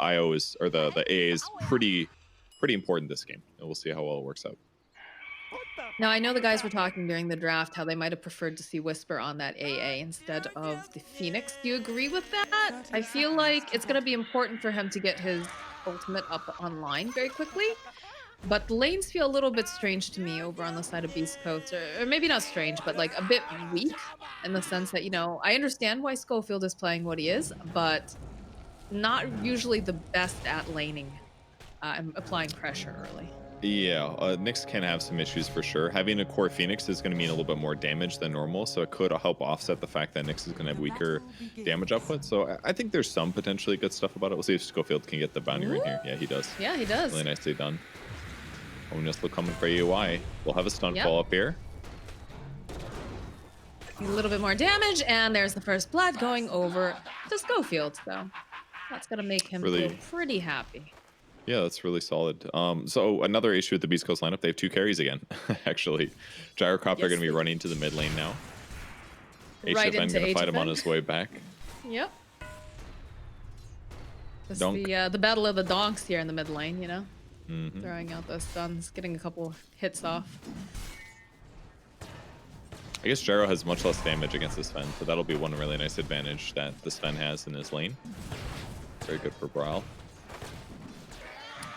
IO is, or the AA is pretty important this game, and we'll see how well it works out. Now, I know the guys were talking during the draft how they might have preferred to see Whisper on that AA instead of the Phoenix. Do you agree with that? I feel like it's going to be important for him to get his ultimate up online very quickly. But the lanes feel a little bit strange to me over on the side of Beast Coast. Or maybe not strange, but like a bit weak in the sense that, you know, I understand why Schofield is playing what he is, but not usually the best at laning and applying pressure early. Yeah, Nyx can have some issues for sure. Having a core Phoenix is going to mean a little bit more damage than normal, so it could help offset the fact that Nyx is going to have weaker damage output. So I think there's some potentially good stuff about it. We'll see if Schofield can get the bounty ring here. Yeah, he does. Yeah, he does. Really nicely done. Onus look coming for EY. We'll have a stun fall up here. A little bit more damage, and there's the first blood going over to Schofield, so that's going to make him feel pretty happy. Yeah, that's really solid. So another issue with the Beast Coast lineup, they have 2 carries again, actually. Gyrocopter are going to be running to the mid lane now. Right HFN going to fight him on his way back. Yep. This is the battle of the donks here in the mid lane, you know? Throwing out those stuns, getting a couple hits off. I guess Gyro has much less damage against the Sven, so that'll be one really nice advantage that the Sven has in his lane. Very good for Brawl.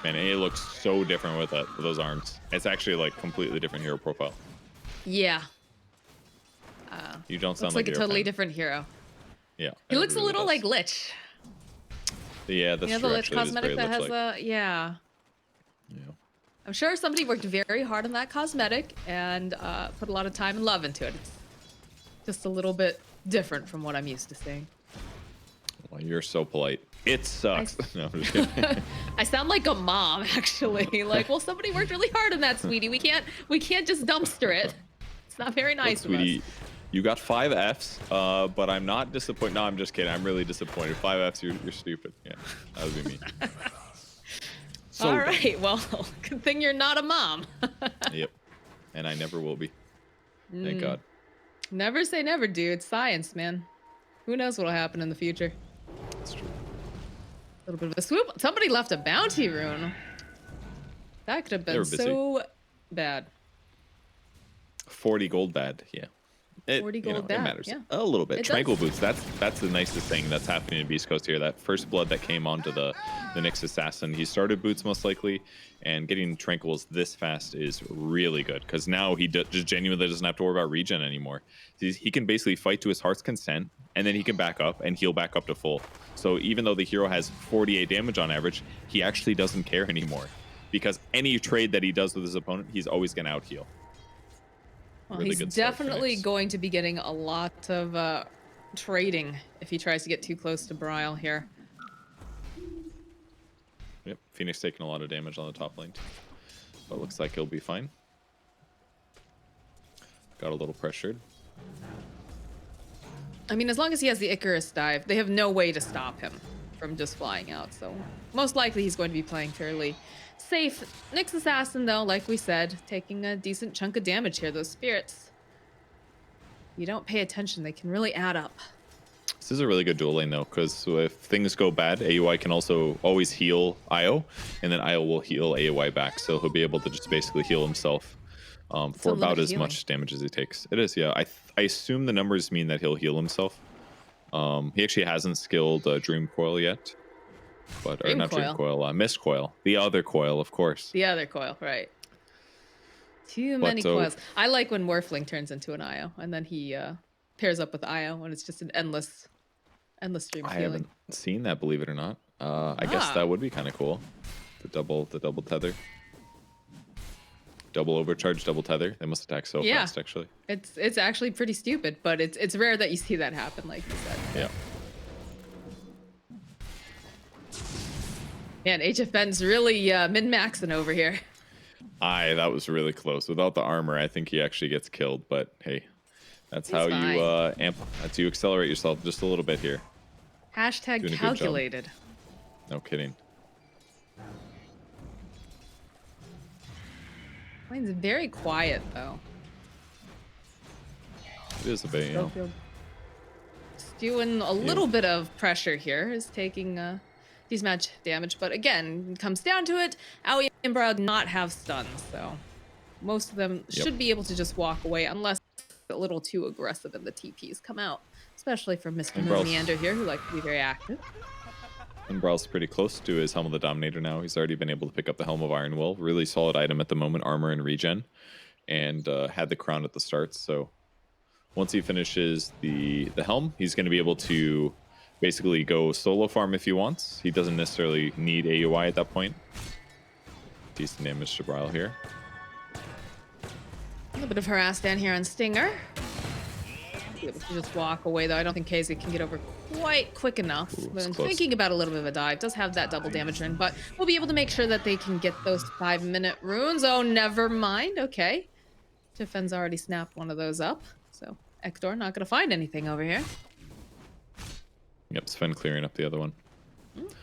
Man, A looks so different with those arms. It's actually like completely different hero profile. Yeah. You don't sound like like a totally different hero. Yeah. He looks really a little like Lich. Yeah, that's true. The Lich cosmetic that has a yeah. I'm sure somebody worked very hard on that cosmetic and put a lot of time and love into it. It's just a little bit different from what I'm used to seeing. Well, you're so polite. It sucks. No, I'm just kidding. I sound like a mom, actually. Like, well, somebody worked really hard on that, sweetie. We can't just dumpster it. It's not very nice, look, sweetie. You got 5 Fs, but I'm not disappointed. No, I'm just kidding. I'm really disappointed. 5 Fs, you're stupid. Yeah, that would be me. So all right, well, good thing you're not a mom. Yep, and I never will be. Thank God. Never say never, dude. It's science, man. Who knows what'll happen in the future? That's true. A little bit of a swoop. Somebody left a bounty rune. That could have been so bad. 40 gold bad, yeah. 40 gold bad, it matters yeah. a little bit. Tranquil boots, that's the nicest thing that's happening in Beast Coast here. That first blood that came onto the Nyx assassin, he started boots most likely, and getting tranquils this fast is really good because now he just genuinely doesn't have to worry about regen anymore. He can basically fight to his heart's content, and then he can back up and heal back up to full. So even though the hero has 48 damage on average, he actually doesn't care anymore because any trade that he does with his opponent, he's always going to out heal. Well, really he's definitely going to be getting a lot of trading if he tries to get too close to Brile here. Yep, Phoenix taking a lot of damage on the top lane, but looks like he'll be fine. Got a little pressured. I mean, as long as he has the Icarus dive, they have no way to stop him from just flying out. So most likely he's going to be playing fairly safe. Nyx Assassin, though, like we said, taking a decent chunk of damage here. Those spirits, you don't pay attention, they can really add up. This is a really good dual lane, though, because if things go bad, AUI can also always heal IO, and then IO will heal AUI back, so he'll be able to just basically heal himself for about as much damage as he takes. It is, yeah. I assume the numbers mean that he'll heal himself. He actually hasn't skilled Dream Coil yet. But or not Dream Coil, Mist Coil. The other coil, of course. The other coil, right. Too many coils. I like when Morphling turns into an IO, and then he pairs up with IO, and it's just an endless stream of healing. I haven't seen that, believe it or not. I guess that would be kind of cool. The double tether. Double overcharge, double tether. They must attack so fast, actually. It's actually pretty stupid, but it's rare that you see that happen, like you said. Yeah. Man, HFN's really min-maxing over here. That was really close. Without the armor, I think he actually gets killed. But hey, that's how you that's you accelerate yourself just a little bit here. Hashtag calculated. No kidding. Lane's very quiet though. It is a bit, you know. Just doing a little bit of pressure here, is taking the These match damage, but again, it comes down to it. Aoi and Brow do not have stuns, so most of them should be able to just walk away unless a little too aggressive and the TPs come out, especially for Mr. And Moon Meander here, who likes to be very active. And Brow's pretty close to his Helm of the Dominator now. He's already been able to pick up the Helm of Iron Will. Really solid item at the moment, armor and regen, and had the crown at the start. So once he finishes the Helm, he's going to be able to basically go solo farm if he wants. He doesn't necessarily need AUI at that point. Decent damage to Bryle here. A little bit of harass down here on Stinger. Be able to just walk away, though. I don't think KZ can get over quite quick enough. Ooh, But I'm close. thinking about a little bit of a dive. Does have that double damage ring, but we'll be able to make sure that they can get those 5-minute runes. Oh, never mind. Okay. Tiffen's already snapped one of those up. So Ektor not going to find anything over here. Yep, Sven clearing up the other one.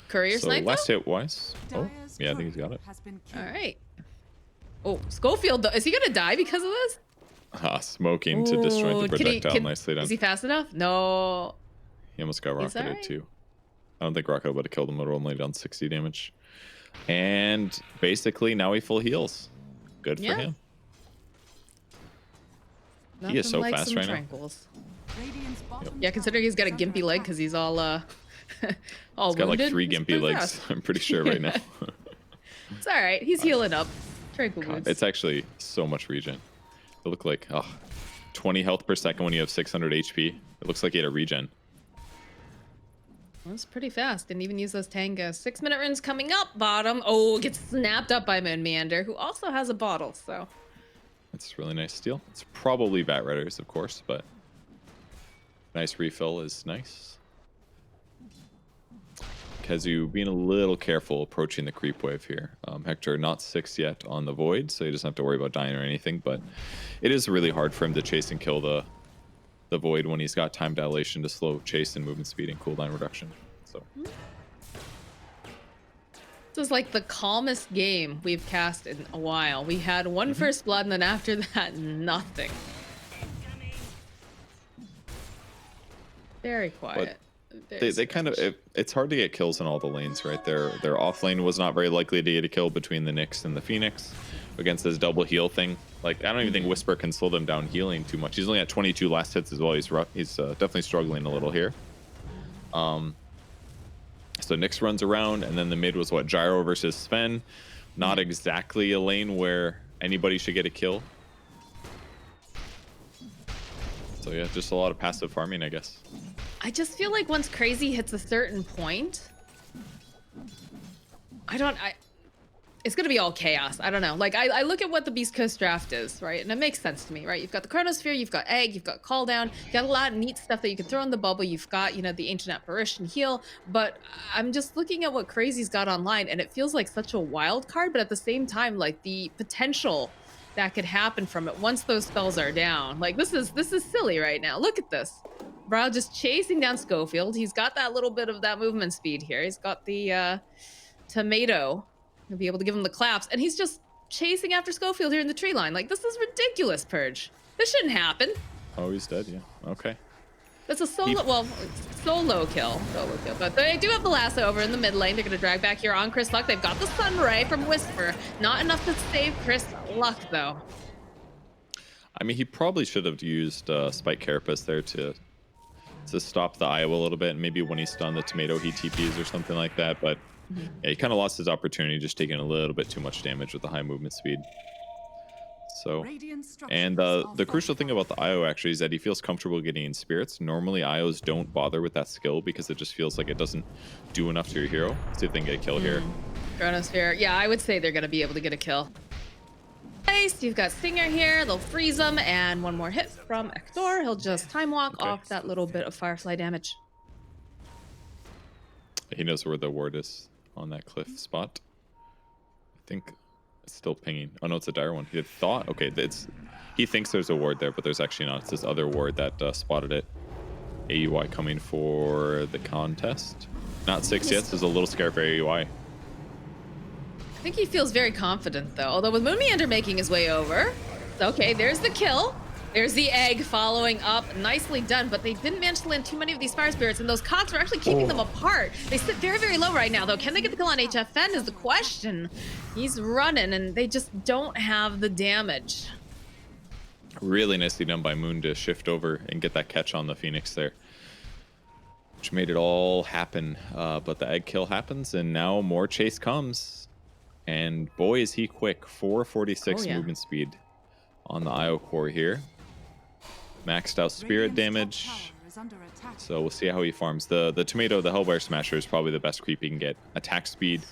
Courier So snipe. last hit wise. Oh, yeah, I think he's got it. All right. Oh, Schofield, though. Is he going to die because of this? Smoking to disjoint the Ooh, projectile. Nicely done. Is he fast enough? No. He almost got He's rocketed alright. too. I don't think Rocket would have killed him. Would have only done 60 damage. And basically now he full heals. Good for Yeah. him. Nothing is so like fast some right now. tranquils. Yep. Yeah, considering he's got a gimpy leg because he's all all He's got like wounded, 3 he's gimpy pretty legs. fast. I'm pretty sure right now. It's all right. He's healing up. Tranquil God, boots. it's actually so much regen. It looked like 20 health per second when you have 600 HP. It looks like he had a regen. That's pretty fast. Didn't even use those Tangas. 6-minute runes coming up. Bottom. Oh, gets snapped up by Moon Meander, who also has a bottle. So That's a really nice steal. It's probably Bat Riders, of course, but nice refill is nice. Kezu being a little careful approaching the creep wave here. Hector not 6 yet on the Void, so he doesn't have to worry about dying or anything, but it is really hard for him to chase and kill the Void when he's got time dilation to slow chase and movement speed and cooldown reduction. So this is like the calmest game we've cast in a while. We had one first blood, and then after that, nothing. Very quiet. they kind of it's hard to get kills in all the lanes, right? Their off lane was not very likely to get a kill between the Nyx and the Phoenix against this double heal thing. Like, I don't even think Whisper can slow them down healing too much. He's only at 22 last hits as well. He's definitely struggling a little here. So Nyx runs around, and then the mid was what, Gyro versus Sven. Not exactly a lane where anybody should get a kill. So yeah, just a lot of passive farming, I guess. I just feel like once Crazy hits a certain point, it's gonna be all chaos. I don't know. Like, I look at what the Beast Coast draft is, right? And it makes sense to me, right? You've got the Chronosphere, you've got Egg, you've got Call Down, you got a lot of neat stuff that you can throw in the bubble. You've got, the Ancient Apparition heal, but I'm just looking at what Crazy's got online, and it feels like such a wild card, but at the same time, like, the potential that could happen from it once those spells are down. Like, this is silly right now. Look at this. Brow just chasing down Schofield. He's got that little bit of that movement speed here. He's got the tomato. He'll be able to give him the claps. And he's just chasing after Schofield here in the tree line. Like, this is ridiculous, Purge. This shouldn't happen. Oh, he's dead, yeah. Okay. That's a solo kill. But they do have the lasso over in the mid lane. They're going to drag back here on Chris Luck. They've got the Sun Ray from Whisper. Not enough to save Chris Luck, though. I mean, he probably should have used Spike Carapace there to stop the Iowa a little bit. And maybe when he's stunned the tomato, he TPs or something like that. But yeah, he kind of lost his opportunity, just taking a little bit too much damage with the high movement speed. So, and the crucial thing about the IO actually is that he feels comfortable getting in spirits. Normally, IOs don't bother with that skill because it just feels like it doesn't do enough to your hero. See if they can get a kill here. Chronosphere. Yeah, I would say they're going to be able to get a kill. Nice. You've got Stinger here. They'll freeze him. And one more hit from Ektor. He'll just time walk off that little bit of Firefly damage. He knows where the ward is on that cliff spot. I think it's still pinging. Oh no, it's a dire one. He had thought. Okay, he thinks there's a ward there, but there's actually not. It's this other ward that spotted it. AUI coming for the contest. Not 6 yet. There's a little scare for AUI. I think he feels very confident, though. Although with Moon Meander making his way over. Okay, there's the kill. There's the egg following up. Nicely done, but they didn't manage to land too many of these fire spirits, and those cogs are actually keeping them apart. They sit very, very low right now, though. Can they get the kill on HFN is the question. He's running, and they just don't have the damage. Really nicely done by Moon to shift over and get that catch on the Phoenix there, which made it all happen. But the egg kill happens, and now more chase comes. And boy, is he quick. 446 movement speed on the IO core here. Maxed out spirit damage. So we'll see how he farms. The tomato, the Hellfire Smasher, is probably the best creep he can get. Attack speed,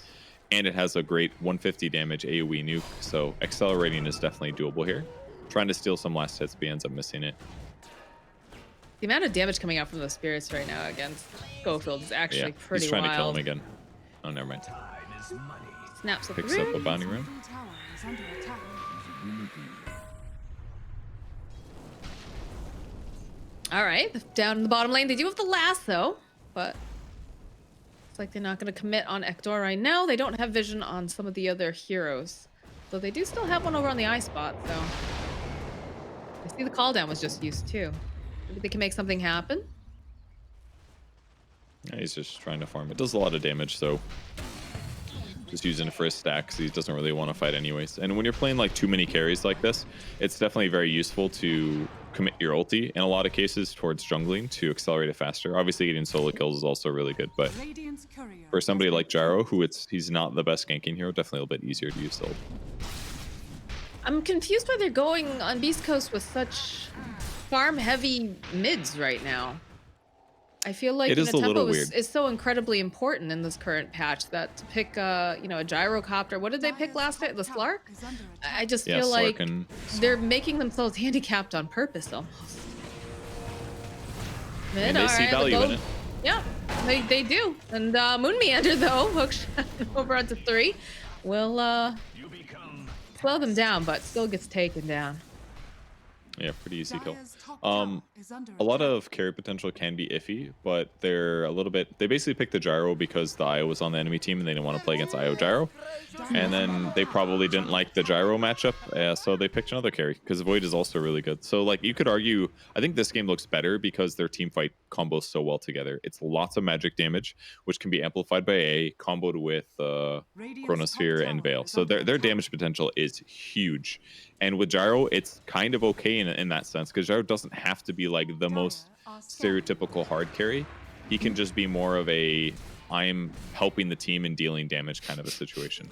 and it has a great 150 damage AoE nuke. So accelerating is definitely doable here. Trying to steal some last hits, but he ends up missing it. The amount of damage coming out from the spirits right now against Schofield is actually pretty he's trying wild. to kill him again. Oh, never mind. Snaps up Picks up a bounty rune. All right, down in the bottom lane, they do have the lasso, but it's like they're not going to commit on Ekdor right now. They don't have vision on some of the other heroes, though they do still have one over on the eye spot. So I see the call down was just used too. Maybe they can make something happen. Yeah, he's just trying to farm. It does a lot of damage, so just using it for his stack because he doesn't really want to fight anyways. And when you're playing like too many carries like this, it's definitely very useful to commit your ulti in a lot of cases towards jungling to accelerate it faster. Obviously getting solo kills is also really good, but for somebody like Gyro, who he's not the best ganking hero, definitely a little bit easier to use the ult. I'm confused why they're going on Beast Coast with such farm heavy mids right now. I feel like it is a little weird. Is so incredibly important in this current patch that to pick a gyrocopter. What did they pick last night? The Slark? I just feel like they're making themselves handicapped on purpose almost. And they see value in it. Yeah, they do. And Moon Meander though, hook shot over onto 3 will slow them down, but still gets taken down. Yeah, pretty easy kill. A lot of carry potential can be iffy, but they're a little bit... They basically picked the Gyro because the IO was on the enemy team and they didn't want to play against IO Gyro. And then they probably didn't like the Gyro matchup, so they picked another carry because Void is also really good. So like you could argue, I think this game looks better because their team fight combos so well together. It's lots of magic damage, which can be amplified by A, comboed with Chronosphere and Veil. So their damage potential is huge. And with Gyro, it's kind of okay in that sense, because Gyro doesn't have to be like the most stereotypical hard carry. He can just be more of a I'm helping the team and dealing damage kind of a situation.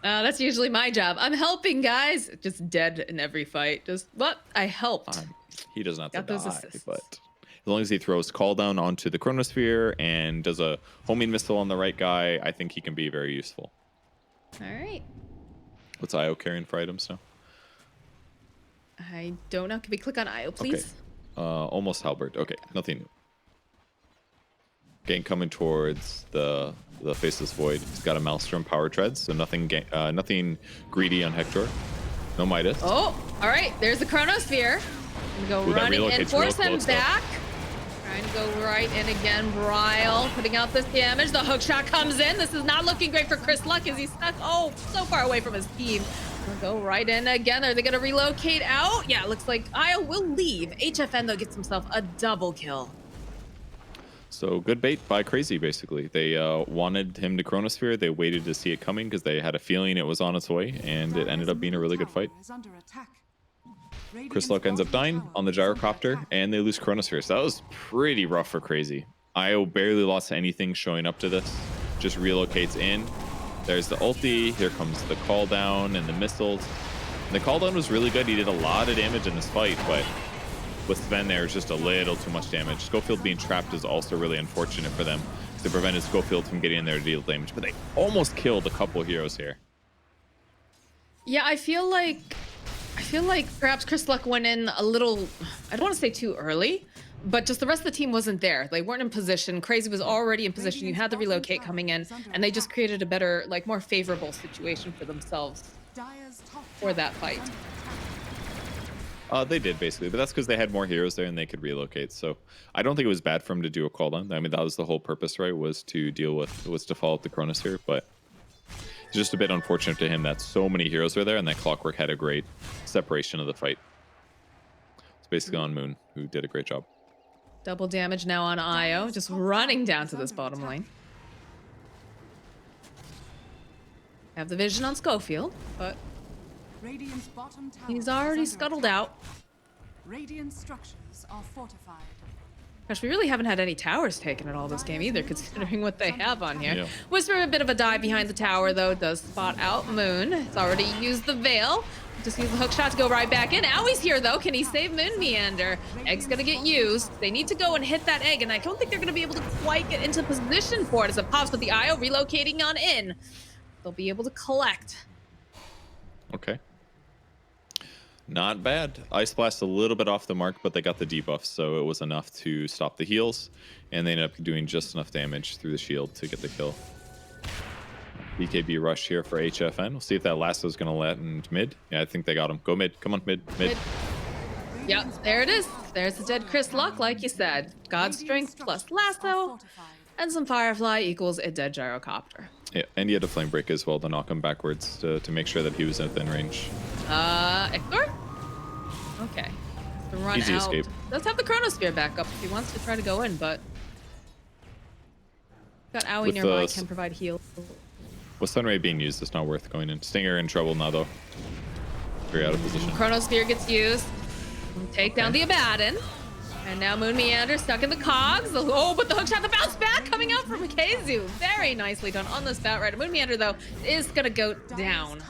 That's usually my job. I'm helping, guys. Just dead in every fight. Just what? I helped. He doesn't have to die, but as long as he throws call down onto the Chronosphere and does a homing missile on the right guy, I think he can be very useful. All right. What's IO carrying for items now? I don't know. Can we click on IO, please? Okay. Almost halberd. Okay, nothing. Gang coming towards the Faceless Void. He's got a Maelstrom Power Treads, so nothing greedy on Hector. No Midas. Oh, all right. There's the Chronosphere. Go running and force him back. Trying to go right in again. Bryle putting out this damage. The hook shot comes in. This is not looking great for Chris Luck as he's stuck so far away from his team. We'll go right in again. Are they going to relocate out? Yeah, it looks like Io will leave. HFN, though, gets himself a double kill. So good bait by CR4ZY, basically. They wanted him to Chronosphere. They waited to see it coming because they had a feeling it was on its way, and it ended up being a really good fight. Chris Luck ends up dying on the gyrocopter, and they lose Chronosphere. So that was pretty rough for CR4ZY. IO barely lost anything showing up to this. Just relocates in. There's the ulti. Here comes the call down and the missiles. And the call down was really good. He did a lot of damage in this fight, but with Sven there, it's just a little too much damage. Schofield being trapped is also really unfortunate for them because it prevented Schofield from getting in there to deal damage. But they almost killed a couple heroes here. Yeah, I feel like perhaps Chris Luck went in a little, I don't want to say too early, but just the rest of the team wasn't there. They weren't in position. CR4ZY was already in position. You had the relocate coming in, and they just created a better, like more favorable situation for themselves for that fight. They did, basically, but that's because they had more heroes there and they could relocate. So I don't think it was bad for him to do a call down. I mean, that was the whole purpose, right? Was to follow up the Chronosphere, but it's just a bit unfortunate to him that so many heroes were there and that Clockwork had a great separation of the fight. It's basically on Moon, who did a great job. Double damage now on Io, just running down to this bottom lane. Have the vision on Schofield, but he's already scuttled out. Radiant structures are fortified. Gosh, we really haven't had any towers taken at all this game either, considering what they have on here. Yeah. Whisper a bit of a dive behind the tower, though, does spot out Moon. It's already used the Veil. Just use the hook shot to go right back in. Aui's here, though. Can he save Moon Meander? Egg's gonna get used. They need to go and hit that egg, and I don't think they're gonna be able to quite get into position for it as it pops with the Io relocating on in. They'll be able to collect. Okay. Not bad. Ice Blast a little bit off the mark, but they got the debuff, so it was enough to stop the heals, and they ended up doing just enough damage through the shield to get the kill. BKB rush here for HFN. We'll see if that lasso is going to land mid. Yeah, I think they got him. Go mid. Come on, mid. Yep, there it is. There's the dead Chris luck, like you said. God strength plus lasso, and some Firefly equals a dead gyrocopter. Yeah, and he had a flame break as well to knock him backwards to make sure that he was within range. Ektor? Okay. To run Easy out. escape. Does have the Chronosphere back up if he wants to try to go in, but got Aoi With nearby, the can provide heal. With Sunray being used, it's not worth going in. Stinger in trouble now, though. Very out of position. Chronosphere gets used. Take down the Abaddon. And now Moon Meander stuck in the cogs. Oh, but the hookshot, the bounce back coming out from Kazu. Very nicely done on the Spat Rider. Moon Meander, though, is going to go down.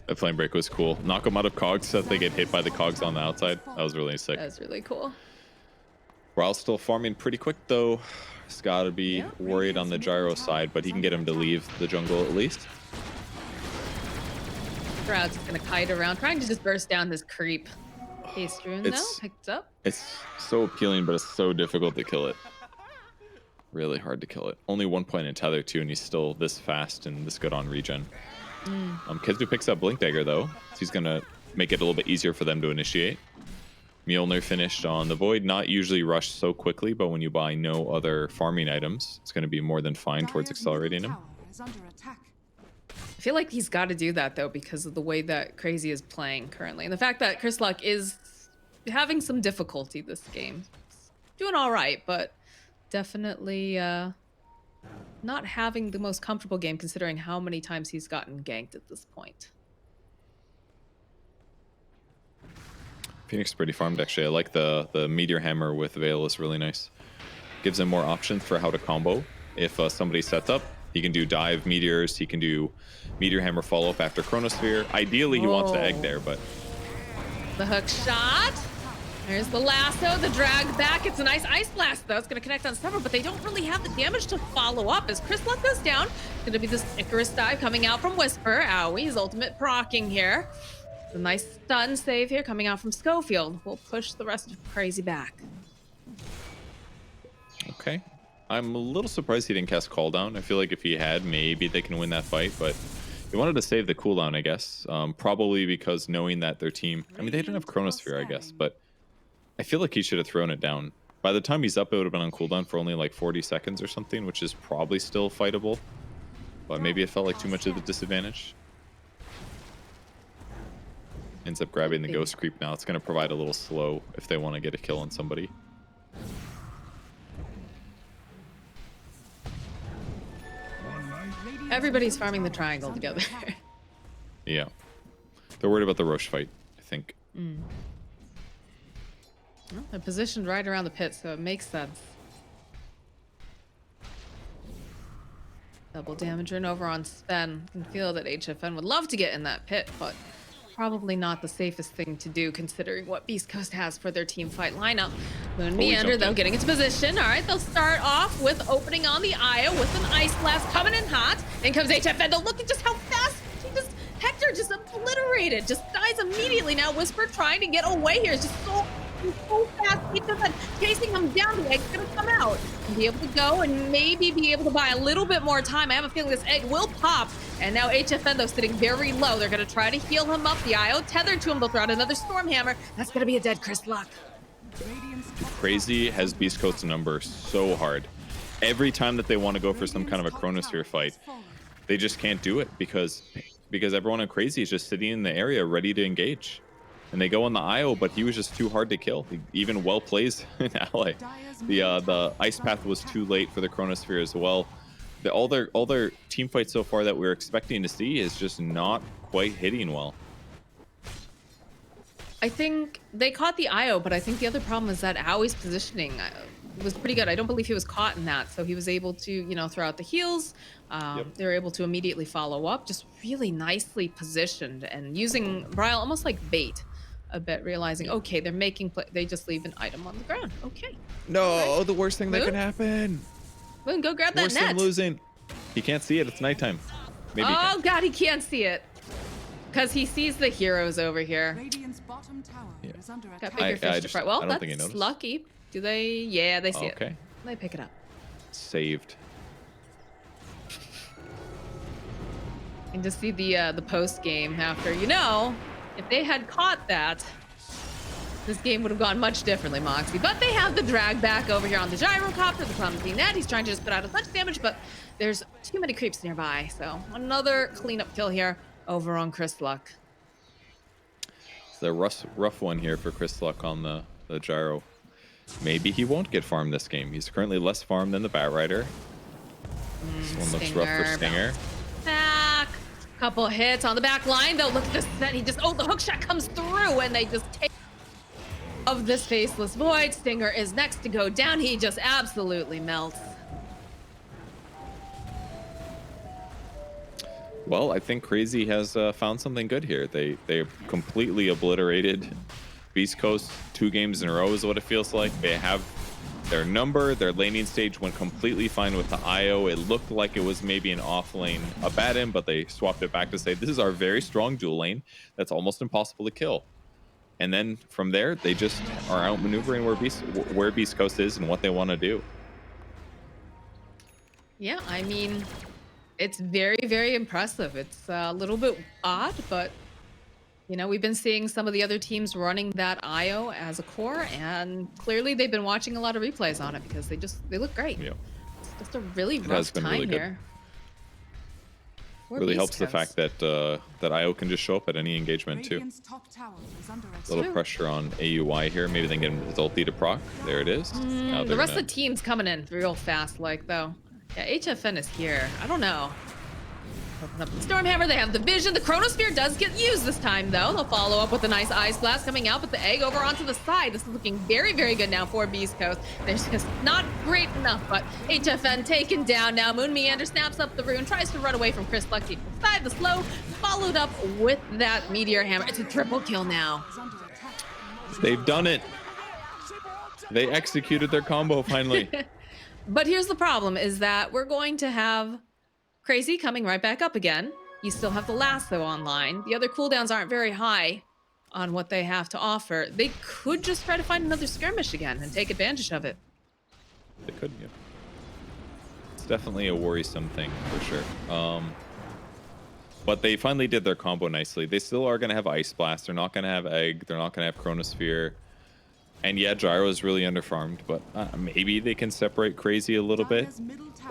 That flame break was cool. Knock them out of cogs so that they get hit by the cogs on the outside. That was really sick. That was really cool. While still farming pretty quick, though. He's got to be worried on the gyro side, but he can get him to leave the jungle at least. Crowd's just going to kite around, trying to just burst down this creep. Haste rune, though, picked up. It's so appealing, but it's so difficult to kill it. Really hard to kill it. Only 1 point in tether, too, and he's still this fast and this good on regen. Kizu picks up Blink Dagger, though. So he's going to make it a little bit easier for them to initiate. Mjolnir finished on the Void. Not usually rushed so quickly, but when you buy no other farming items, it's going to be more than fine towards accelerating him. I feel like he's got to do that, though, because of the way that Crazy is playing currently. And the fact that Chris Luck is having some difficulty this game. Doing all right, but definitely not having the most comfortable game considering how many times he's gotten ganked at this point. Phoenix pretty farmed, actually. I like the Meteor Hammer with Veil is really nice. Gives him more options for how to combo. If somebody sets up, he can do dive meteors. He can do Meteor Hammer follow-up after Chronosphere. Ideally, he wants the egg there, but... The hook shot. There's the lasso, the drag back. It's a nice Ice Blast, though. It's going to connect on Summer, but they don't really have the damage to follow up. As Chris Luck goes down, it's going to be this Icarus dive coming out from Whisper. Aui's ultimate proccing here. It's a nice stun save here coming out from Schofield. We'll push the rest of Crazy back. Okay. I'm a little surprised he didn't cast Call Down. I feel like if he had, maybe they can win that fight, but he wanted to save the cooldown, I guess. Probably because knowing that their team... I mean, they didn't have Chronosphere, I guess, but I feel like he should have thrown it down. By the time he's up, it would have been on cooldown for only like 40 seconds or something, which is probably still fightable. But maybe it felt like too much of a disadvantage. Ends up grabbing the Ghost Creep now. It's going to provide a little slow if they want to get a kill on somebody. Everybody's farming the triangle together. Yeah. They're worried about the Roche fight, I think. Well, they're positioned right around the pit, so it makes sense. Double damage run over on Sven. Can feel that HFN would love to get in that pit, but probably not the safest thing to do considering what Beast Coast has for their team fight lineup. Moon Meander, though, getting into position. All right, they'll start off with opening on the Io with an Ice Blast coming in hot. In comes HFN. Look at just how fast Hector just obliterated. Just dies immediately. Now Whisper trying to get away here. It's just so fast. HFN chasing him down. The egg's gonna come out and be able to go and maybe be able to buy a little bit more time. I have a feeling this egg will pop. And now HFN, though, sitting very low. They're going to try to heal him up. The IO tethered to him. They'll throw out another Storm Hammer. That's going to be a dead Chris Luck. Crazy has Beast Coast number so hard. Every time that they want to go for some kind of a Chronosphere fight, they just can't do it because everyone on Crazy is just sitting in the area ready to engage. and they go on the IO, but he was just too hard to kill. He even well plays an ally. The ice path was too late for the chronosphere as well. All their team fights so far that we're expecting to see is just not quite hitting well. I think they caught the IO, but I think the other problem is that Aui's positioning was pretty good. I don't believe he was caught in that, so he was able to, you know, throw out the heals. They were able to immediately follow up, just really nicely positioned and using Bryle almost like bait a bit, realizing, okay, they're making play. They just leave an item on the ground. Okay. No, the worst thing that can happen. Moon, go grab that Worst net. than losing. He can't see it. It's nighttime. Maybe Oh God, he can't see it because he sees the heroes over here. Radiant's bottom tower is under Got attack. bigger fish to fry. Well, I don't think he that's noticed. lucky. Do they? Yeah, they see it. Okay. They pick it up. Saved. And just see the post game after. You know, if they had caught that, this game would have gone much differently, Moxie. But they have the drag back over here on the gyrocopter, the clumsy net. He's trying to just put out as much damage, but there's too many creeps nearby. So another cleanup kill here over on Chris Luck. It's a rough one here for Chris Luck on the gyro. Maybe he won't get farmed this game. He's currently less farmed than the Batrider. This one looks rough for Stinger. Back. Couple hits on the back line, though. Look at this. Then he just, the hook shot comes through, and they just take of this faceless void. Stinger is next to go down. He just absolutely melts. Well, I think CR4ZY has found something good here. They completely obliterated Beast Coast 2 games in a row is what it feels like. They have their number. Their laning stage went completely fine with the IO. It looked like it was maybe an off lane, a bad end, but they swapped it back to say, this is our very strong dual lane that's almost impossible to kill. And then from there, they just are outmaneuvering where Beast Coast is and what they want to do. Yeah, I mean, it's very, very impressive. It's a little bit odd, but you know, we've been seeing some of the other teams running that IO as a core, and clearly they've been watching a lot of replays on it because they look great. Yeah. It's just a really rough time really here. Really helps the fact that that IO can just show up at any engagement too. Radiant's top tower is under attack. A little pressure on AUY here. Maybe they can get his ulti to proc. There it is. Now The rest of the team's coming in real fast, like though. Yeah, HFN is here. I don't know. Open up the Stormhammer. They have the vision. The Chronosphere does get used this time, though. They'll follow up with a nice Ice Blast coming out, but the egg over onto the side. This is looking very, very good now for Beast Coast. They're just not great enough, but HFN taken down now. Moon Meander snaps up the rune, tries to run away from Chris Lucky. Side the slow, followed up with that Meteor Hammer. It's a triple kill now. They've done it. They executed their combo finally. But here's the problem, is that we're going to have CR4ZY coming right back up again. You still have the lasso online. The other cooldowns aren't very high on what they have to offer. They could just try to find another skirmish again and take advantage of it. They could, yeah. It's definitely a worrisome thing for sure. But they finally did their combo nicely. They still are going to have Ice Blast. They're not going to have Egg. They're not going to have Chronosphere. And yeah, Gyro is really underfarmed, but maybe they can separate CR4ZY a little bit.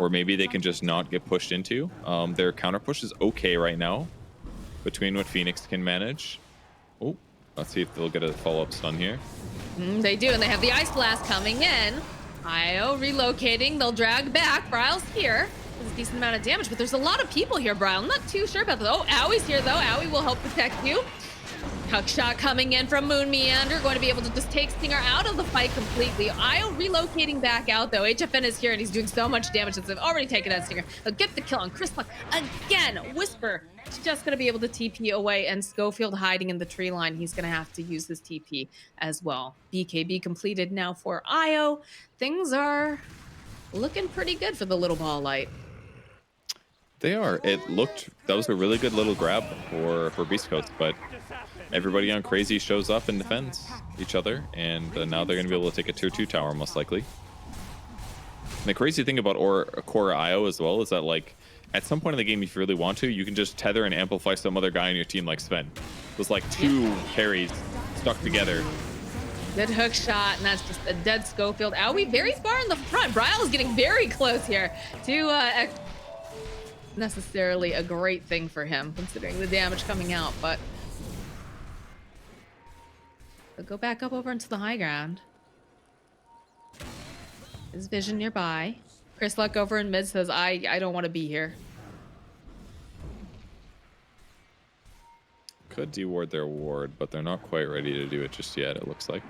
Or maybe they can just not get pushed into. Their counter push is okay right now between what Phoenix can manage. Oh, let's see if they'll get a follow-up stun here. They do, and they have the Ice Blast coming in. IO relocating. They'll drag back. Bryle's here. There's a decent amount of damage, but there's a lot of people here, Bryle. I'm not too sure about that. Oh, Aui's here, though. Aui will help protect you. Hook shot coming in from Moon Meander, going to be able to just take Stinger out of the fight completely. IO relocating back out, though. HFN is here, and he's doing so much damage that they've already taken out Stinger. They'll get the kill on Chris Luck again. Whisper is just going to be able to TP away, and Schofield hiding in the tree line. He's going to have to use his TP as well. BKB completed now for IO. Things are looking pretty good for the little ball light. They are. That was a really good little grab for Beast Coast, but everybody on CR4ZY shows up and defends each other, and now they're going to be able to take a tier 2 tower most likely. And the crazy thing about Core IO as well is that, like, at some point in the game, if you really want to, you can just tether and amplify some other guy on your team like Sven. It was like 2 carries stuck together. Good hook shot, and that's just a dead Schofield. Aui very far in the front. Bryle is getting very close here to necessarily a great thing for him, considering the damage coming out, but But go back up over into the high ground. His vision nearby. Chris Luck over in mid says, I don't want to be here. Could deward their ward, but they're not quite ready to do it just yet, it looks like.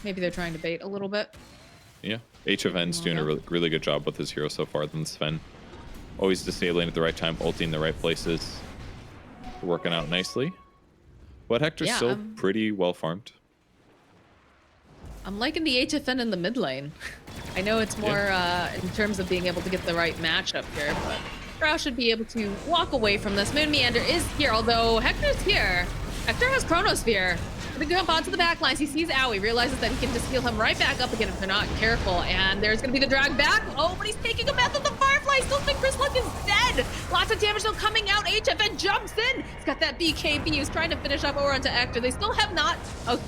Maybe they're trying to bait a little bit. Yeah, HFN's doing a really good job with his hero so far than Sven. Always disabling at the right time, ulting in the right places. Working out nicely. But Hector's still pretty well farmed. I'm liking the HFN in the mid lane. I know it's more in terms of being able to get the right matchup here, but Drow should be able to walk away from this. Moon Meander is here, although Hector's here. Hector has Chronosphere. Gonna jump onto the back lines. He sees Owie, realizes that he can just heal him right back up again if they're not careful. And there's gonna be the drag back. Oh, but he's taking a meth of the Firefly. Still think Chris Luck is dead. Lots of damage still coming out. HFN jumps in. He's got that BKB. He's trying to finish up over onto Hector. They still have not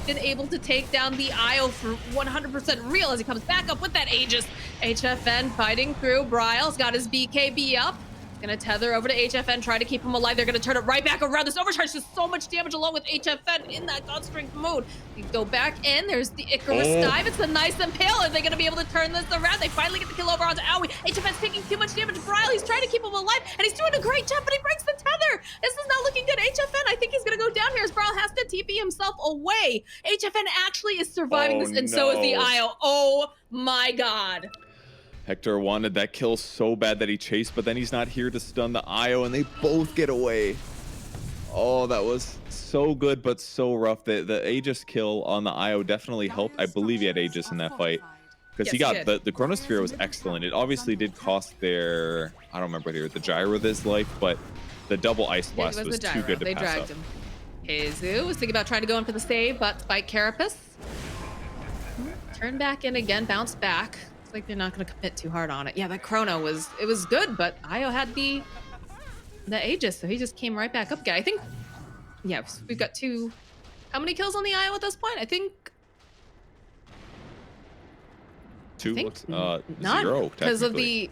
been able to take down the IO for 100% real as he comes back up with that Aegis. HFN fighting through. Bryle's got his BKB up. Gonna tether over to HFN, try to keep him alive. They're gonna turn it right back around. This overcharge does so much damage along with HFN in that God Strength mode. You go back in, there's the Icarus dive. It's a nice impale. Are they gonna be able to turn this around? They finally get the kill over onto Owie. HFN's taking too much damage. Bryle, he's trying to keep him alive, and he's doing a great job, but he breaks the tether. This is not looking good. HFN, I think he's gonna go down here as Bryle has to TP himself away. HFN actually is surviving this, and so is the IO. Oh my God. Hector wanted that kill so bad that he chased, but then he's not here to stun the IO, and they both get away. Oh, that was so good, but so rough. The Aegis kill on the IO definitely helped. I believe he had Aegis in that fight, because he got the Chronosphere was excellent. It obviously did cost their, I don't remember here, the gyro with his life, but the double Ice Blast was too good to they pass dragged up. him. Kazu was thinking about trying to go in for the save, but Spike Carapace. Turn back in again, bounce back. Looks like they're not going to commit too hard on it. Yeah, that Chrono was good, but Io had the Aegis, so he just came right back up again. I think, yeah, we've got two. How many kills on the Io at this point? I think two. None, Zero because of technically.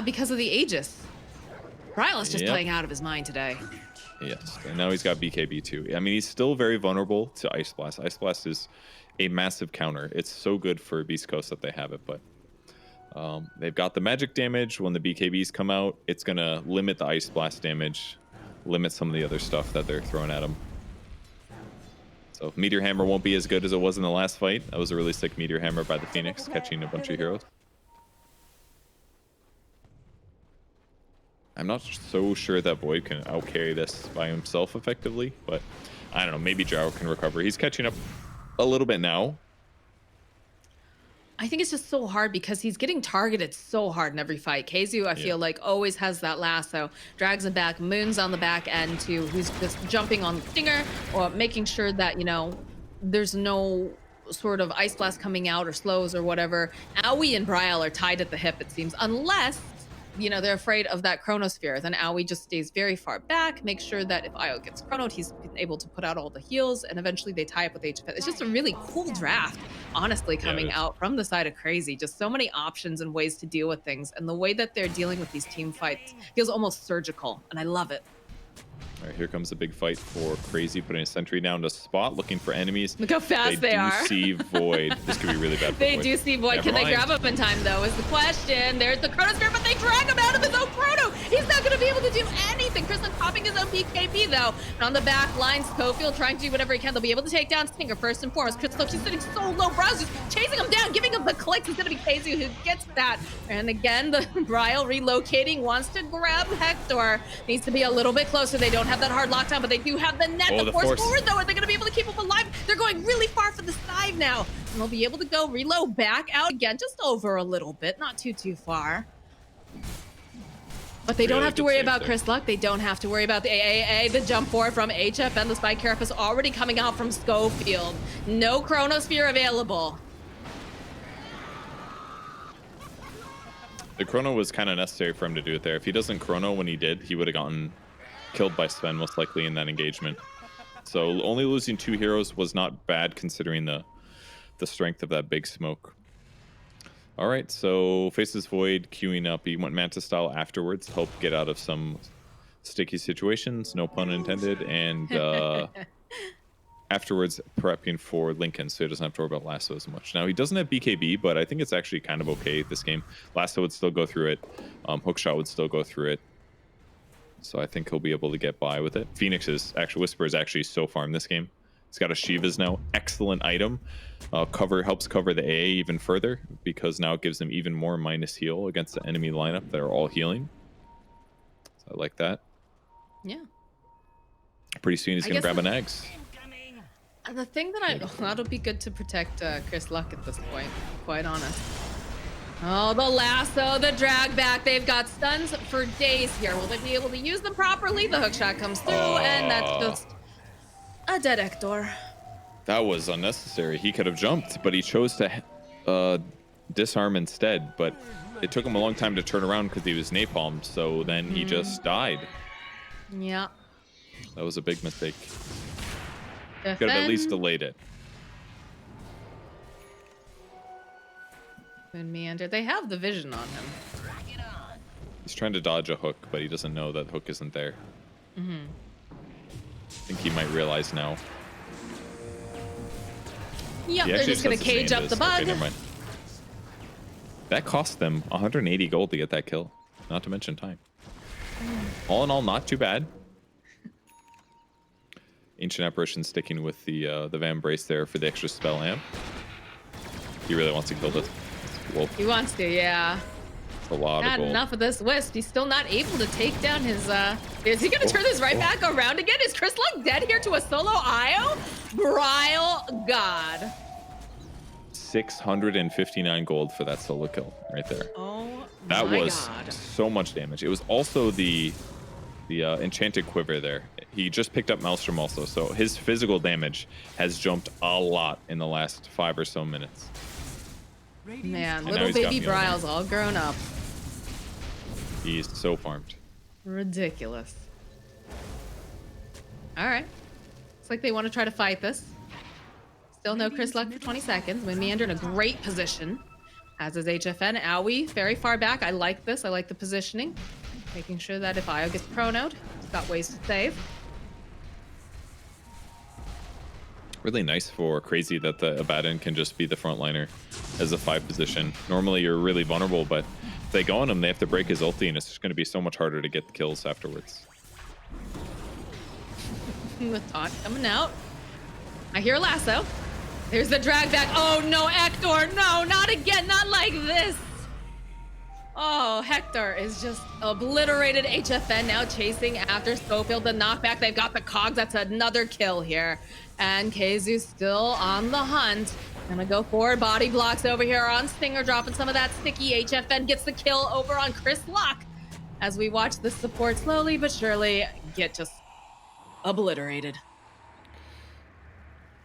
because of the Aegis. Bryle is just playing out of his mind today. Yes, and now he's got BKB too. I mean, he's still very vulnerable to Ice Blast. Ice Blast is a massive counter. It's so good for Beast Coast that they have it, but they've got the magic damage. When the BKBs come out, it's gonna limit the Ice Blast damage, limit some of the other stuff that they're throwing at him. So Meteor Hammer won't be as good as it was in the last fight. That was a really sick Meteor Hammer by the Phoenix, catching a bunch of heroes. I'm not so sure that Void can outcarry this by himself effectively, but I don't know, maybe Jao can recover. He's catching up a little bit now. I think it's just so hard because he's getting targeted so hard in every fight. Kazu, I feel like, always has that lasso, drags him back, Moon's on the back end too, who's just jumping on the stinger or making sure that, you know, there's no sort of Ice Blast coming out or slows or whatever. Owie and Bryle are tied at the hip, it seems, unless, you know, they're afraid of that Chronosphere. Then Owie just stays very far back, makes sure that if Io gets chronoed, he's been able to put out all the heals, and eventually they tie up with HFN. It's just a really cool draft, honestly, coming out from the side of Crazy. Just so many options and ways to deal with things, and the way that they're dealing with these team fights feels almost surgical, and I love it. All right, here comes a big fight for Crazy, putting a sentry down to spot, looking for enemies. Look how fast they are. They do see Void. This could be really bad for They Void. do see Void. Can they grab him in time, though, is the question. There's the Chronosphere, but they drag him out of his own Chrono. He's not going to be able to do anything. Kristen popping his own PKP, though. And on the back line, Schofield trying to do whatever he can. They'll be able to take down Stinger first and foremost. Kristen, she's sitting so low. Browse just chasing him down, giving him the clicks. It's going to be Kazu who gets that. And again, the Bryle relocating, wants to grab Hector. Needs to be a little bit closer. They don't have that hard lockdown, but they do have the net. The force forward, though. Are they going to be able to keep him alive? They're going really far for the side now. And they'll be able to go reload back out again, just over a little bit, not too far. But they don't have to worry about Chris Luck. They don't have to worry about the AAA, the jump forward from HFN. The Spike Carapace already coming out from Schofield. No Chronosphere available. The Chrono was kind of necessary for him to do it there. If he doesn't Chrono when he did, he would have gotten killed by Sven most likely in that engagement. So only losing 2 heroes was not bad considering the strength of that big smoke. All right, so Faces Void queuing up. He went Manta style afterwards, help get out of some sticky situations, no pun intended. And afterwards prepping for Lincoln, so he doesn't have to worry about Lasso as much. Now, he doesn't have BKB, but I think it's actually kind of okay this game. Lasso would still go through it. Hookshot would still go through it. So I think he'll be able to get by with it. Whisper is actually so far in this game. He's got a Shiva's now. Excellent item. Helps cover the AA even further, because now it gives them even more minus heal against the enemy lineup that are all healing. So I like that. Yeah. Pretty soon he's going to grab an eggs. The thing that that'll be good to protect Chris Luck at this point, quite honest. Oh, the lasso, the drag back. They've got stuns for days here. Will they be able to use them properly? The hookshot comes through, and that's just a dead Hector. That was unnecessary. He could have jumped, but he chose to disarm instead. But it took him a long time to turn around because he was napalmed, so then he just died. Yeah. That was a big mistake. Defend. Could have at least delayed it. And Meander, they have the vision on him. He's trying to dodge a hook, but he doesn't know that hook isn't there. I think he might realize now. Yep, they're just gonna cage up the bug. Okay, never mind. That cost them 180 gold to get that kill, not to mention time. All in all, not too bad. Ancient Apparition sticking with the Van Brace there for the extra spell amp. He really wants to kill this wolf. He wants to, yeah. It's a lot of Not gold. enough of this Wisp. He's still not able to take down his is he gonna turn this right back around again? Is Chris Luck dead here to a solo IO? Brile God. 659 gold for that solo kill right there. Oh, that my was God. so much damage. It was also the enchanted quiver there. He just picked up Maelstrom also, so his physical damage has jumped a lot in the last 5 or so minutes. Man, And now little he's got baby me on Brile's all grown up. He's so farmed. Ridiculous. All right. Looks like they want to try to fight this. Still no Chris Luck for 20 seconds. Meander in a great position, as is HFN. Owie, very far back. I like this. I like the positioning. Making sure that if Io gets pronoed, he's got ways to save. Really nice for Crazy that the Abaddon can just be the frontliner as a 5 position. Normally you're really vulnerable, but if they go on him, they have to break his ulti, and it's just going to be so much harder to get the kills afterwards. The taunt coming out. I hear a lasso. There's the drag back. Oh no, Hector, no, not again, not like this. Oh, Hector is just obliterated. HFN now chasing after Schofield. The knockback, they've got the cogs. That's another kill here. And KZU still on the hunt. Gonna go forward. Body blocks over here on Stinger, dropping some of that sticky. HFN gets the kill over on Chris Luck as we watch the support slowly but surely get just obliterated.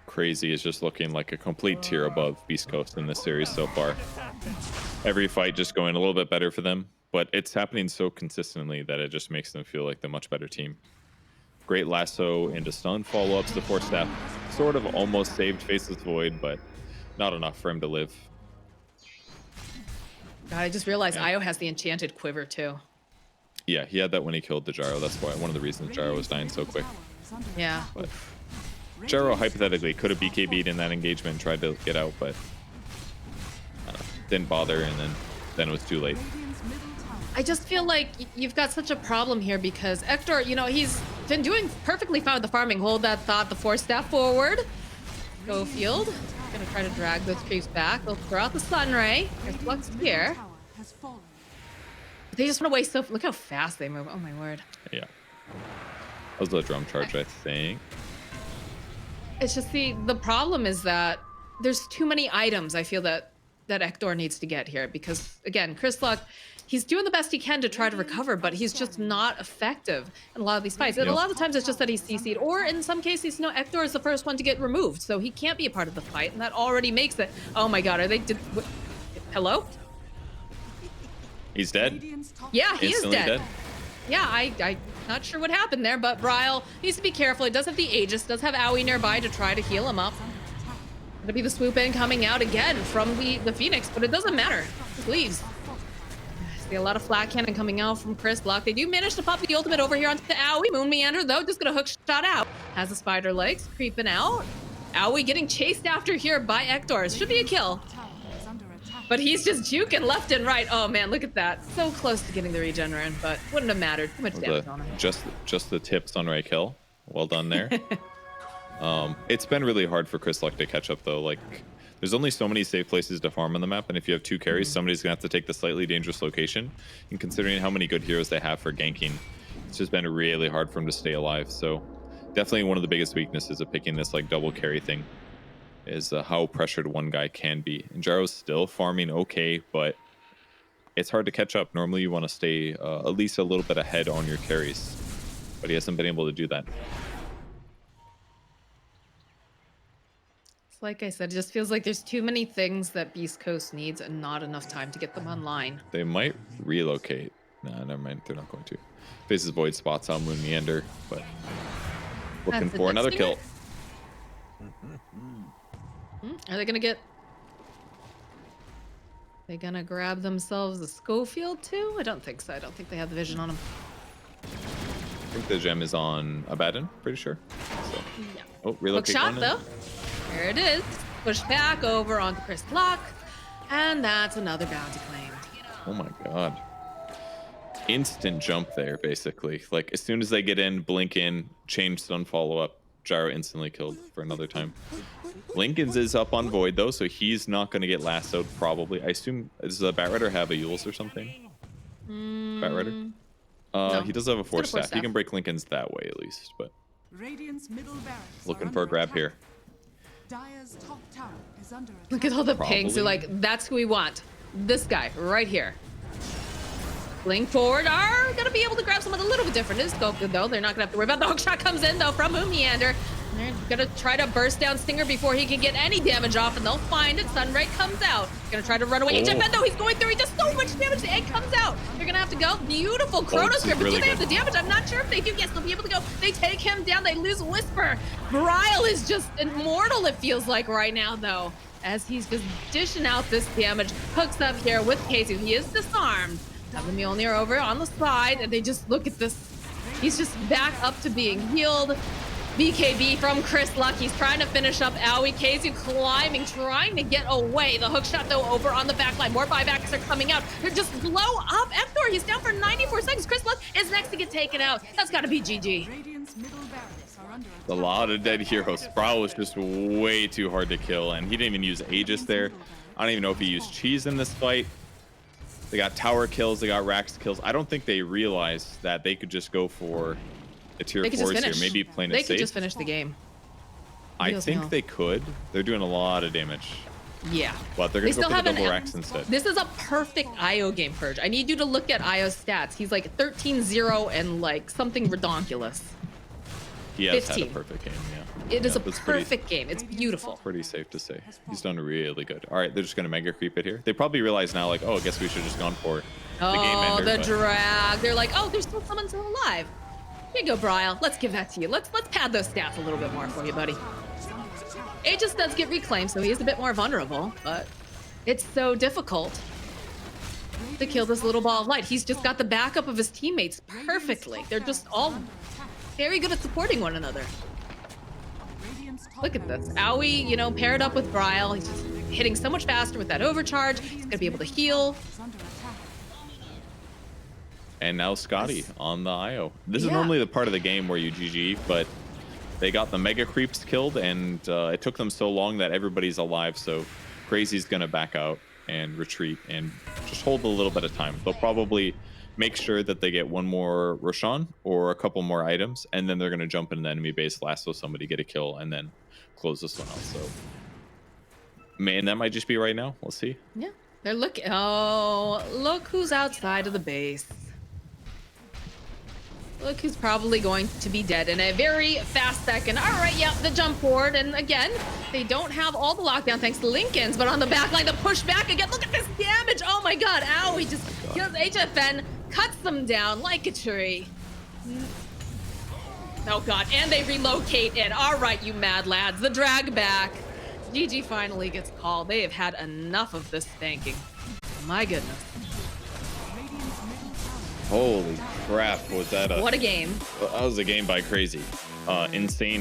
Crazy is just looking like a complete tier above Beast Coast in this series so far. Every fight just going a little bit better for them, but it's happening so consistently that it just makes them feel like the much better team. Great lasso into stun follow-ups. The Force Staff sort of almost saved Faceless Void, but not enough for him to live. God, I just realized Io has the enchanted quiver too. Yeah, he had that when he killed the Gyro. That's why one of the reasons Gyro was dying so quick. Yeah. But Gyro hypothetically could have BKB'd in that engagement and tried to get out, but didn't bother, and then it was too late. I just feel like you've got such a problem here because Hector, you know, he's been doing perfectly fine with the farming. Hold that thought, the Force Staff forward. Schofield gonna try to drag those creeps back. They'll throw out the Sunray. There's Lux here. They just want to waste so. Look how fast they move. Oh my word. Yeah. That was the drum charge, I think. It's just the problem is that there's too many items. I feel that Hector needs to get here because again, Chris Luck, he's doing the best he can to try to recover, but he's just not effective in a lot of these fights. And a lot of the times it's just that he's CC'd, or in some cases, you know, Hector is the first one to get removed, so he can't be a part of the fight, and that already makes it. Oh my God, are they? Hello? He's dead. Yeah, he Instantly is dead. dead. Yeah, I'm not sure what happened there, but Brile needs to be careful. He does have the Aegis, does have Owie nearby to try to heal him up. Gonna be the swoop in coming out again from the Phoenix, but it doesn't matter. Just leaves. See a lot of flat cannon coming out from Chris Luck. They do manage to pop the ultimate over here onto Owie. Moon Meander, though, just gonna hook shot out. Has the spider legs creeping out. Owie getting chased after here by Ektor. Should be a kill. Tower is under attack. But he's just juking left and right. Oh man, look at that. So close to getting the regen run, but wouldn't have mattered. Too much damage on him. Just the tips on right kill. Well done there. It's been really hard for Chris Luck to catch up though. Like, there's only so many safe places to farm on the map, and if you have 2 carries, somebody's gonna have to take the slightly dangerous location. And considering how many good heroes they have for ganking, it's just been really hard for him to stay alive. So definitely one of the biggest weaknesses of picking this like double carry thing is how pressured one guy can be. And Gyro's still farming okay, but it's hard to catch up. Normally you want to stay at least a little bit ahead on your carries, but he hasn't been able to do that. It's like I said, it just feels like there's too many things that Beast Coast needs and not enough time to get them online. They might relocate. Nah, never mind. They're not going to. Faces void spots on Moon Meander, but looking That's for a another good kill. Are they gonna get? They gonna grab themselves a Schofield too? I don't think so. I don't think they have the vision on them. I think the gem is on Abaddon, pretty sure. So. Yeah. Oh, Hook relocate. shot going in. though. There it is. Pushed back over onto Chris Luck, and that's another bounty claimed. Oh my god. Instant jump there, basically. Like, as soon as they get in, blink in, change stun follow up, Gyro instantly killed for another time. Lincoln's is up on Void, though, so he's not going to get lassoed, probably. I assume, does the Batrider have a Yules or something? Batrider? No. He does have a He's got a 4 4 staff. He staff. can break Lincoln's that way, at least, but Radiant's middle barracks looking are for a under grab attack. here. Dire's top tower is under attack. Look at all the pings. They're Probably. like, that's who we want. This guy right here. Blink forward are gonna be able to grab someone a little bit different. His scope though. They're not gonna have to worry about the hook shot comes in though from Meander. They're gonna try to burst down Stinger before he can get any damage off, and they'll find it. Sunray comes out. Gonna try to run away. HFN though, he's going through. He does so much damage. The egg comes out. They're gonna have to go. Beautiful Chronosphere, but really do they have good. the damage? I'm not sure if they do. Yes, they'll be able to go. They take him down. They lose Whisper. Bryle is just immortal, it feels like right now though, as he's just dishing out this damage. Hooks up here with Casey. He is disarmed. Have the Mjolnir over on the side, and they just look at this. He's just back up to being healed. BKB from Chris Luck. He's trying to finish up Owie. Casey climbing, trying to get away. The hook shot, though, over on the back line. More buybacks are coming out. They're just blow up Ektor. He's down for 94 seconds. Chris Luck is next to get taken out. That's got to be GG. Radiant's middle barracks are under attack. A lot of dead heroes. Bryle was just way too hard to kill, and he didn't even use Aegis there. I don't even know if he used Cheese in this fight. They got tower kills, they got Rax kills. I don't think they realized that they could just go for the tier They could just 4s here. finish. Maybe playing They it could safe. just finish the game. I Feels think no. they could. They're doing a lot of damage. Yeah. But they're They going to go still for the have double an- Rax instead. This is a perfect IO game, Purge. I need you to look at IO's stats. He's like 13-0 and like something redonkulous. He has had a 15. perfect game, yeah. It is a that's perfect game. It's beautiful. Pretty safe to say. He's done really good. All right, they're just going to mega creep it here. They probably realize now, like, oh, I guess we should have just gone for the game Oh, ender. the but drag. They're like, oh, there's still someone still alive. Here you go, Bryle. Let's give that to you. Let's pad those stats a little bit more for you, buddy. Aegis does get reclaimed, so he is a bit more vulnerable, but it's so difficult to kill this little ball of light. He's just got the backup of his teammates perfectly. They're just all very good at supporting one another. Radiant's top Look at this. barracks Owie, you know, paired up with Bryle. He's just hitting so much faster with that overcharge. He's gonna be able to heal. is under attack. And now Scotty on the IO. This is Yeah. normally the part of the game where you GG, but they got the mega creeps killed, and it took them so long that everybody's alive. So Crazy's gonna back out and retreat and just hold a little bit of time. They'll probably make sure that they get one more Roshan or a couple more items, and then they're gonna jump into the enemy base, lasso somebody, get a kill, and then close this one out. So, man, that might just be right now. We'll see. Yeah, they're looking. Oh, look who's outside of the base. Look who's probably going to be dead in a very fast second. All right, yeah, the jump forward. And again, they don't have all the lockdown thanks to Lincoln's, but on the back line, the push back again. Look at this damage. Oh my God, Owie just kills HFN, cuts them down like a tree. Oh God, and they relocate in. All right, you mad lads, the drag back. GG finally gets called. They have had enough of this spanking. My goodness. Radiant's middle tower Holy crap, was that What a game. that was a game by Crazy. Insane